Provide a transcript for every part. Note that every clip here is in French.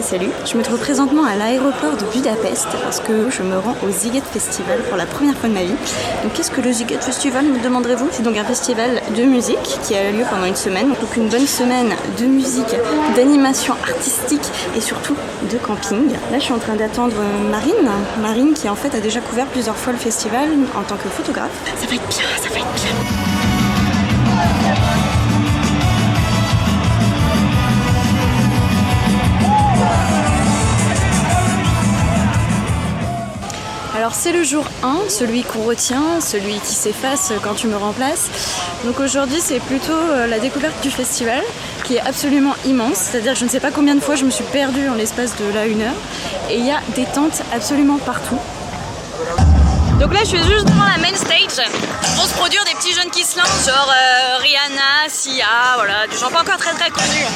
Salut, je me trouve présentement à l'aéroport de Budapest parce que je me rends au Sziget Festival pour la première fois de ma vie. Donc qu'est-ce que le Sziget Festival, me demanderez-vous? C'est donc un festival de musique qui a lieu pendant une semaine. Donc une bonne semaine de musique, d'animation artistique et surtout de camping. Là je suis en train d'attendre Marine qui en fait a déjà couvert plusieurs fois le festival en tant que photographe. Ça va être bien, ça va être bien. Alors c'est le jour 1, celui qu'on retient, celui qui s'efface quand tu me remplaces. Donc aujourd'hui c'est plutôt la découverte du festival qui est absolument immense. C'est-à-dire que je ne sais pas combien de fois je me suis perdue en l'espace de là 1 heure. Et il y a des tentes absolument partout. Donc là je suis juste devant la main stage. On se produire des petits jeunes qui se lancent, genre Rihanna, Sia, voilà, des gens pas encore très connus.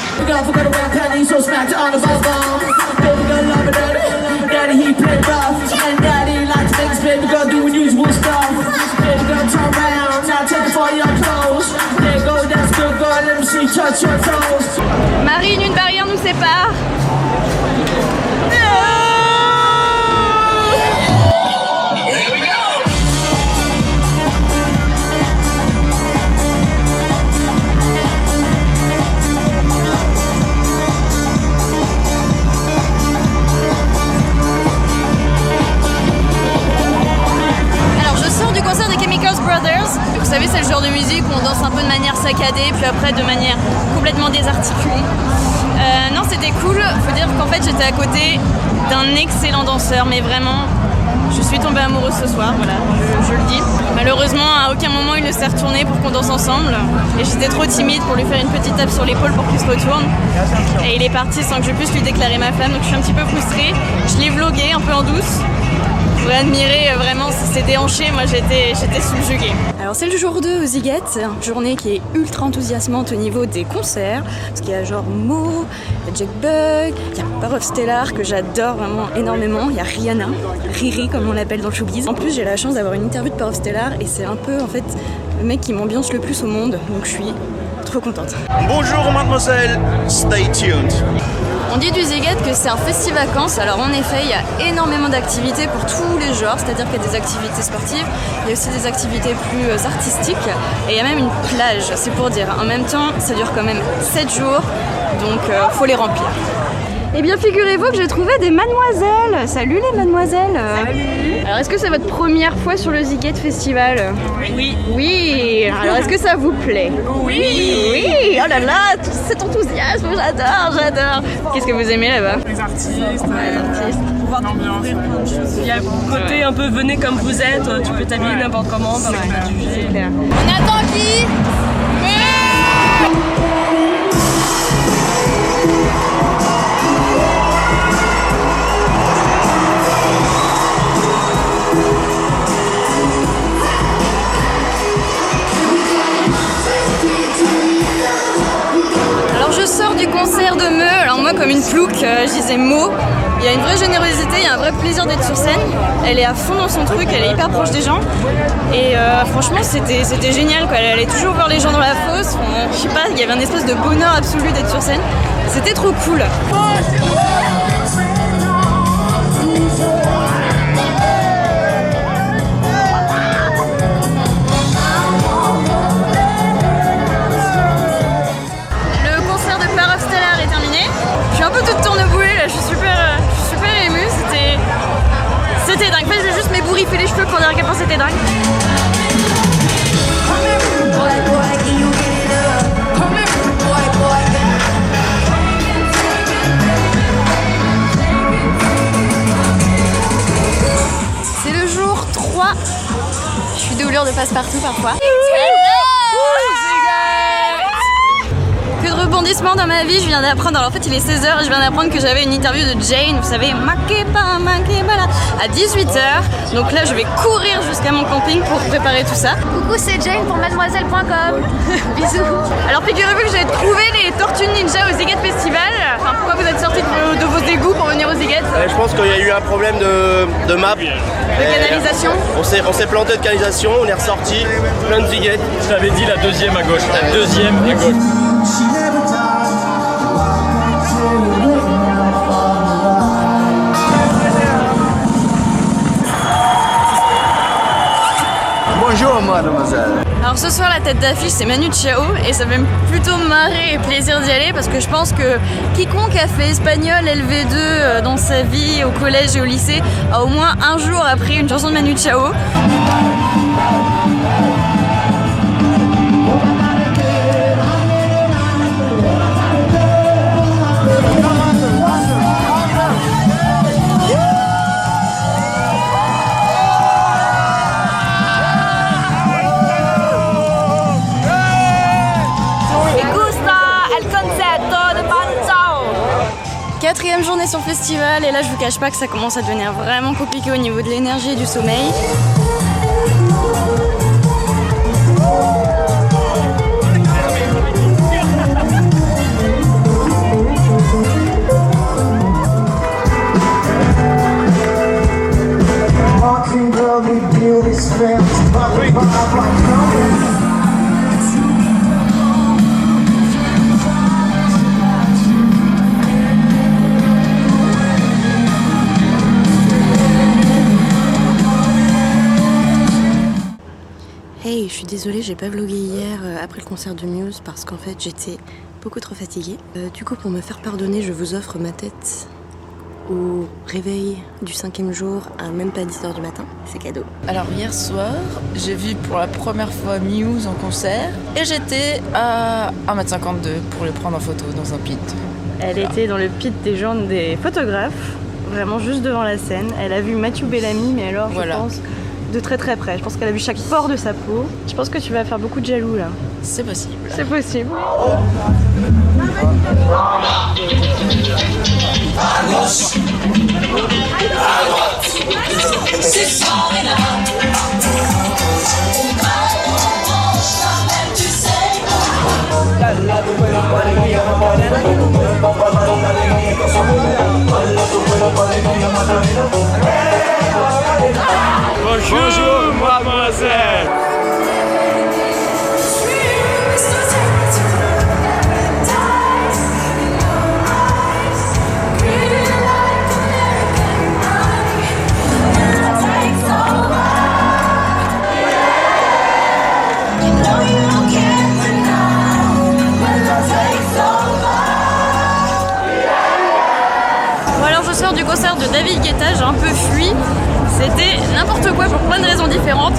Marine, une barrière nous sépare. Vous savez, c'est le genre de musique où on danse un peu de manière saccadée, puis après de manière complètement désarticulée. Non, c'était cool. Faut dire qu'en fait, j'étais à côté d'un excellent danseur, mais vraiment, je suis tombée amoureuse ce soir, voilà, je le dis. Malheureusement, à aucun moment il ne s'est retourné pour qu'on danse ensemble. Et j'étais trop timide pour lui faire une petite tape sur l'épaule pour qu'il se retourne. Et il est parti sans que je puisse lui déclarer ma flamme, donc je suis un petit peu frustrée. Je l'ai vlogué un peu en douce. Vous pouvez admirer vraiment ses déhanchés, moi j'étais subjuguée. Alors c'est le jour 2 au Sziget, une journée qui est ultra enthousiasmante au niveau des concerts, parce qu'il y a genre Mo, il y a Jack Bug, il y a Path of Stellar que j'adore vraiment énormément, il y a Rihanna, Riri comme on l'appelle dans le showbiz. En plus j'ai la chance d'avoir une interview de Path of Stellar et c'est un peu en fait le mec qui m'ambiance le plus au monde, donc je suis trop contente. Bonjour mademoiselle, stay tuned. On dit du Sziget que c'est un festi-vacances, alors en effet il y a énormément d'activités pour tous les genres, c'est-à-dire qu'il y a des activités sportives, il y a aussi des activités plus artistiques et il y a même une plage, c'est pour dire. En même temps ça dure quand même 7 jours, donc faut les remplir. Eh bien figurez-vous que j'ai trouvé des mademoiselles. Salut les mademoiselles. Salut. Alors est-ce que c'est votre première fois sur le Sziget Festival? Oui. Oui. Alors est-ce que ça vous plaît? Oui. Oui. Oh là là, tout cet enthousiasme, j'adore. Qu'est-ce que vous aimez là-bas? Les artistes. Pouvoir découvrir plein de choses. Il y a un côté un peu venez comme vous êtes, tu peux t'habiller n'importe comment, parce que t'as du c'est clair. On attend qui? Du concert de Meu, alors moi comme une plouque, je disais Mo, il y a une vraie générosité, il y a un vrai plaisir d'être sur scène, elle est à fond dans son truc, elle est hyper proche des gens et franchement c'était génial quoi, elle allait toujours voir les gens dans la fosse, je sais pas, il y avait un espèce de bonheur absolu d'être sur scène, c'était trop cool. Toute tourneboulée là, je suis super émue, c'était dingue. En fait, j'ai juste m'ébouriffer les cheveux pour dire à quel point c'était dingue. C'est le jour 3. Je suis doublure de passe-partout parfois. Rebondissement dans ma vie, je viens d'apprendre, alors en fait il est 16h et je viens d'apprendre que j'avais une interview de Jane, vous savez, Makeba là, à 18h, donc là je vais courir jusqu'à mon camping pour préparer tout ça. Coucou, c'est Jane pour mademoiselle.com. Bisous. Alors figurez-vous que j'ai trouvé les Tortues Ninja au Sziget Festival. Enfin, pourquoi vous êtes sortis de vos égouts pour venir au Sziget? Je pense qu'il y a eu un problème de map. De canalisation. On s'est planté de canalisation, on est ressorti, plein de Sziget. Je t'avais dit la deuxième à gauche, la deuxième à gauche. Alors ce soir la tête d'affiche c'est Manu Chao et ça fait plutôt marrer et plaisir d'y aller parce que je pense que quiconque a fait espagnol LV2 dans sa vie au collège et au lycée a au moins un jour appris une chanson de Manu Chao. Quatrième journée sur le festival et là je vous cache pas que ça commence à devenir vraiment compliqué au niveau de l'énergie et du sommeil. Hey, je suis désolée, j'ai pas vlogué hier après le concert de Muse parce qu'en fait j'étais beaucoup trop fatiguée. Du coup, pour me faire pardonner, je vous offre ma tête au réveil du 5e jour à même pas 10h du matin. C'est cadeau. Alors hier soir, j'ai vu pour la première fois Muse en concert et j'étais à 1m52 pour le prendre en photo dans un pit. Elle était dans le pit des gens des photographes, vraiment juste devant la scène. Elle a vu Mathieu Bellamy, mais alors je pense de très très près. Je pense qu'elle a vu chaque pore de sa peau. Je pense que tu vas faire beaucoup de jaloux là. C'est possible. C'est possible. Bonjour, mademoiselle. Bon alors je sors du concert de David Guetta, j'ai un peu fui. C'était n'importe quoi pour plein de raisons différentes.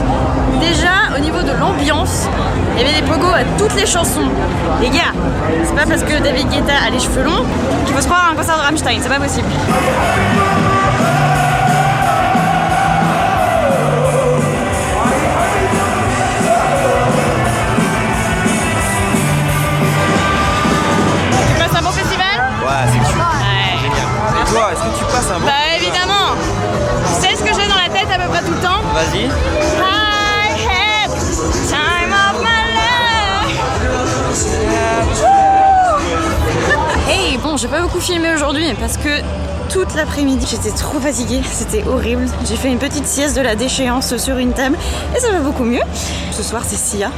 Déjà, au niveau de l'ambiance, il y avait des pogos à toutes les chansons. Les gars, c'est pas parce que David Guetta a les cheveux longs qu'il faut se croire à un concert de Rammstein, c'est pas possible. Tu passes un bon festival? Ouais, c'est sûr. Ouais. Génial. Et toi, est-ce que tu passes un bon? Bah évidemment. Tu sais ce que j'ai dans la tête à peu près tout le temps? Vas-y. I had time of my life. Hey, bon, j'ai pas beaucoup filmé aujourd'hui parce que toute l'après-midi j'étais trop fatiguée, c'était horrible. J'ai fait une petite sieste de la déchéance sur une table et ça va beaucoup mieux. Ce soir c'est Sia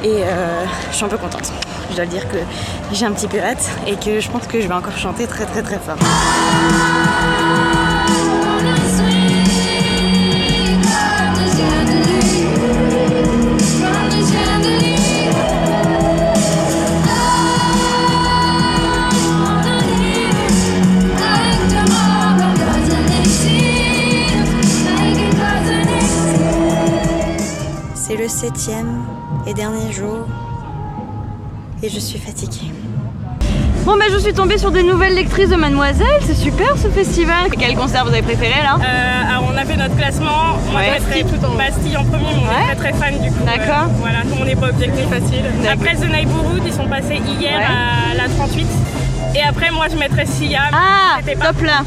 et je suis un peu contente. Je dois le dire que j'ai un petit peu hâte et que je pense que je vais encore chanter très très très fort. C'est le 7e et dernier jour et je suis fatiguée. Bon bah je suis tombée sur des nouvelles lectrices de Mademoiselle, c'est super ce festival. Quel concert vous avez préféré là? Alors on a fait notre classement, moi Bastille en premier, mais on est très très fan du coup. D'accord. Voilà, on n'est pas objectif facile. Après The Neighborhood, ils sont passés hier à la 38. Et après moi je mettrais Sia. Ah, top là.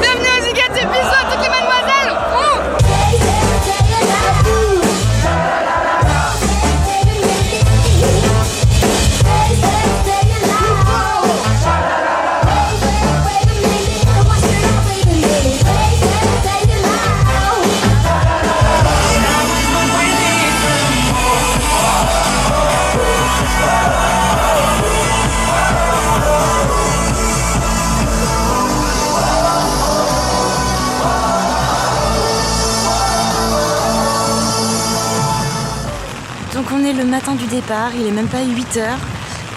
Bienvenue aux Zigates, bisous à toutes les mademoiselles. le matin du départ, il est même pas 8h.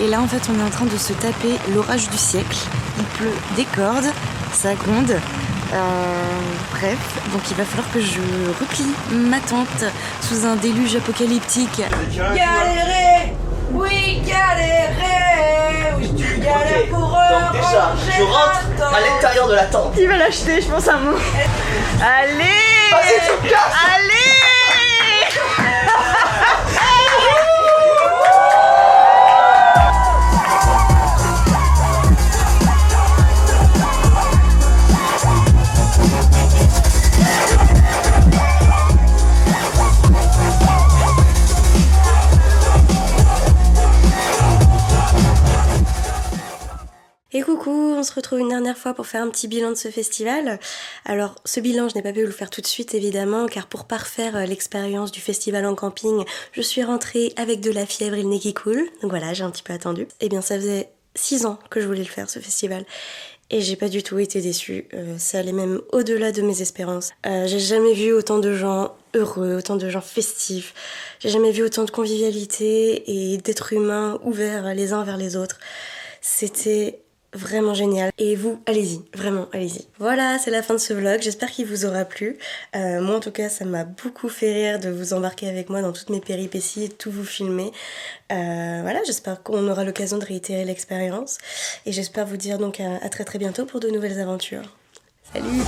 Et là en fait on est en train de se taper l'orage du siècle. Il pleut des cordes, ça gronde. Bref, donc il va falloir que je replie ma tente sous un déluge apocalyptique. Galérer, oui galérer, oui tu galères pour Donc déjà, je rentre à l'intérieur de la tente. Il va l'acheter, je pense à moi. Allez, allez. Et coucou, on se retrouve une dernière fois pour faire un petit bilan de ce festival. Alors ce bilan je n'ai pas pu vous le faire tout de suite évidemment car pour parfaire l'expérience du festival en camping, je suis rentrée avec de la fièvre et le nez qui coule. Donc voilà, j'ai un petit peu attendu. Et bien ça faisait 6 ans que je voulais le faire ce festival. Et j'ai pas du tout été déçue, ça allait même au-delà de mes espérances. J'ai jamais vu autant de gens heureux, autant de gens festifs. J'ai jamais vu autant de convivialité et d'êtres humains ouverts les uns vers les autres. C'était vraiment génial. Et vous, allez-y, vraiment, allez-y. Voilà, c'est la fin de ce vlog, j'espère qu'il vous aura plu. Moi en tout cas, ça m'a beaucoup fait rire de vous embarquer avec moi dans toutes mes péripéties et de tout vous filmer. Voilà, j'espère qu'on aura l'occasion de réitérer l'expérience. Et j'espère vous dire donc à très très bientôt pour de nouvelles aventures. Salut!